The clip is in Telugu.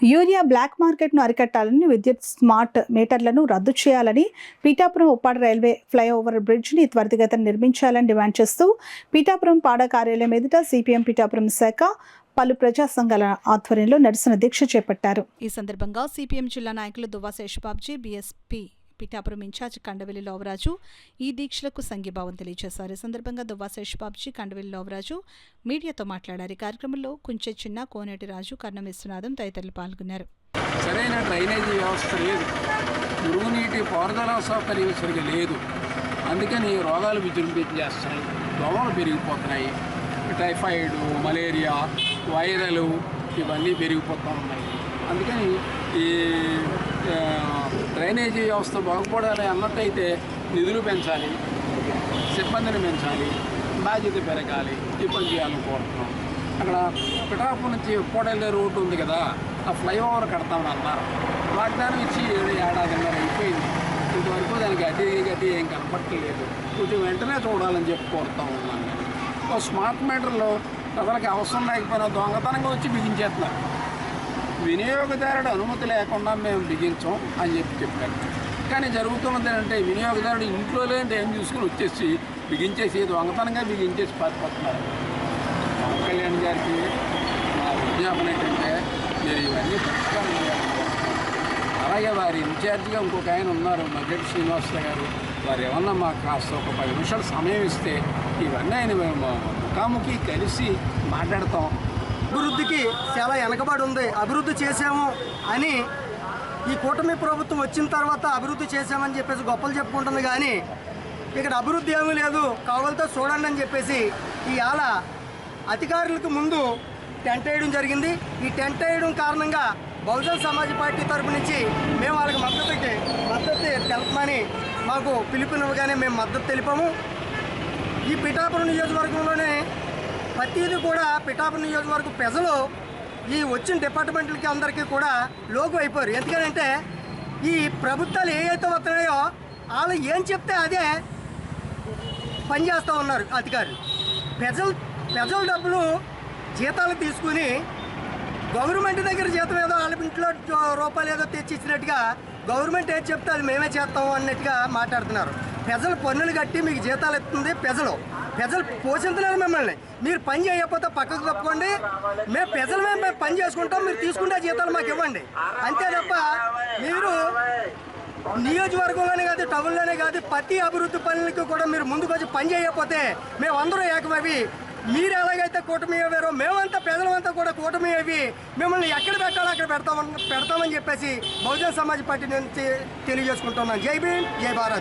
యూరియా బ్లాక్ మార్కెట్ను అరికట్టాలని, విద్యుత్ స్మార్ట్ మీటర్లను రద్దు చేయాలని, పీఠాపురం ఉప్పాడ రైల్వే ఫ్లైఓవర్ బ్రిడ్జిని త్వరితగతిన నిర్మించాలని డిమాండ్ చేస్తూ పీఠాపురం పాడ కార్యాలయం ఎదుట సిపిఎం పీఠాపురం శాఖ పలు ప్రజా సంఘాల ఆధ్వర్యంలో నిరసన దీక్ష చేపట్టారు. ఈ సందర్భంగా సిపిఎం జిల్లా నాయకులు దువ్వా శేషబాబ్జీ, బీఎస్పీ పీఠాపురం ఇన్ఛార్జ్ కండవెల్లి లోవరాజు ఈ దీక్షలకు సంఘీభావం తెలియజేశారు. ఈ సందర్భంగా దువ్వా శేషబాబ్జీ, కండవెల్లి లోవరాజు మీడియాతో మాట్లాడారు. ఈ కార్యక్రమంలో కుంచె చిన్న, కోనేటి రాజు, కర్ణం విశ్వనాథం తదితరులు పాల్గొన్నారు. సరైన డ్రైనేజీ వ్యవస్థ లేదు, మురుగునీటి పారుదల సౌకర్యం సరిగా లేదు. అందుకని రోగాలు విజృంభించేస్తాయి, దోమలు పెరిగిపోతున్నాయి, టైఫాయిడ్, మలేరియా, వైరల్ ఇవన్నీ పెరిగిపోతూ ఉన్నాయి. అందుకని ఈ డ్రైనేజీ వ్యవస్థ బాగుపడాలి అన్నట్టయితే నిధులు పెంచాలి, సిబ్బందిని పెంచాలి, బాధ్యత పెరగాలి, ఈ పని చేయాలని కోరుతున్నాం. అక్కడ పిఠాపురం నుంచి ఉప్పాడెళ్ళే రోడ్డు ఉంది కదా, ఆ ఫ్లైఓవర్ కడతామని అన్నారు. వాగ్దానం ఇచ్చి ఏడాదిన్నర అయిపోయింది, ఇంతవరకు దానికి గట్టి ఏం కనపట్టలేదు. కొంచెం వెంటనే చూడాలని చెప్పి కోరుతూ ఉన్నాను. నేను స్మార్ట్ మీటర్లో ప్రజలకు అవసరం లేకపోయినా దొంగతనంగా వచ్చి బిగించేస్తున్నారు. వినియోగదారుడు అనుమతి లేకుండా మేము బిగించాం అని చెప్పారు. కానీ జరుగుతున్నది ఏంటంటే వినియోగదారుడు ఇంట్లో లేని టైం చూసుకుని వచ్చేసి బిగించేసి దొంగతనంగా బిగించేసి పారిపోతున్నారు. పవన్ కళ్యాణ్ గారికి మా విజ్ఞాపన ఏంటంటే మీరు ఇవన్నీ పరిష్కారం చేయాలి. అలాగే వారి ఇన్ఛార్జిగా ఇంకొక ఆయన ఉన్నారు, మగ్గటి శ్రీనివాసరావు గారు. వారు ఏమన్నా మాకు కాస్త ఒక 10 నిమిషాలు సమయం ఇస్తే ఇవన్నీ ఆయన ముఖాముఖి కలిసి మాట్లాడతాం. అభివృద్ధికి చాలా వెనకబడి ఉంది, అభివృద్ధి చేసాము అని ఈ కూటమి ప్రభుత్వం వచ్చిన తర్వాత అభివృద్ధి చేసామని చెప్పేసి గొప్పలు చెప్పుకుంటుంది. కానీ ఇక్కడ అభివృద్ధి ఏమీ లేదు, కావాలతో చూడండి అని చెప్పేసి ఇవాళ అధికారులకు ముందు టెంట్ వేయడం జరిగింది. ఈ టెంట్ వేయడం కారణంగా బహుజన్ సమాజ్ పార్టీ తరపు నుంచి మేము వాళ్ళకి మద్దతు తెలపమని మాకు పిలుపునివ్వగానే మేము మద్దతు తెలిపాము. ఈ పిఠాపురం నియోజకవర్గంలోనే ప్రతిదీ కూడా పిఠాపురం నియోజకవర్గ ప్రజలు ఈ వచ్చిన డిపార్ట్మెంట్లకి అందరికీ కూడా లోగు అయిపోయారు. ఎందుకంటే ఈ ప్రభుత్వాలు ఏవైతే వస్తున్నాయో వాళ్ళు ఏం చెప్తే అదే పనిచేస్తూ ఉన్నారు అధికారులు. ప్రజల డబ్బులు జీతాలు తీసుకుని గవర్నమెంట్ దగ్గర జీతం ఏదో వాళ్ళ ఇంట్లో రూపాయలు ఏదో తెచ్చి ఇచ్చినట్టుగా గవర్నమెంట్ ఏది చెప్తే అది మేమే చేస్తాము అన్నట్టుగా మాట్లాడుతున్నారు. ప్రజలు పన్నులు కట్టి మీకు జీతాలు ఇస్తుంది ప్రజలు పోషించలేదు మిమ్మల్ని. మీరు పని చేయకపోతే పక్కకు తప్పుకోండి, మేము పని చేసుకుంటాం, మీరు తీసుకుంటే జీతాలు మాకు ఇవ్వండి అంతే తప్ప మీరు నియోజకవర్గంలోనే కాదు టౌన్లోనే కాదు ప్రతి అభివృద్ధి పనులకి కూడా మీరు ముందుకు వచ్చి పని చేయకపోతే మేమందరూ ఏకమవి మీరు ఎలాగైతే కూటమి అయ్యారో మేమంతా ప్రజలమంతా కూడా కూటమి అవి మిమ్మల్ని ఎక్కడ పెట్టాలో అక్కడ పెడతామని చెప్పేసి బహుజన్ సమాజ్ పార్టీ నుంచి తెలియజేసుకుంటున్నాను. జై భీమ్, జై భారత్.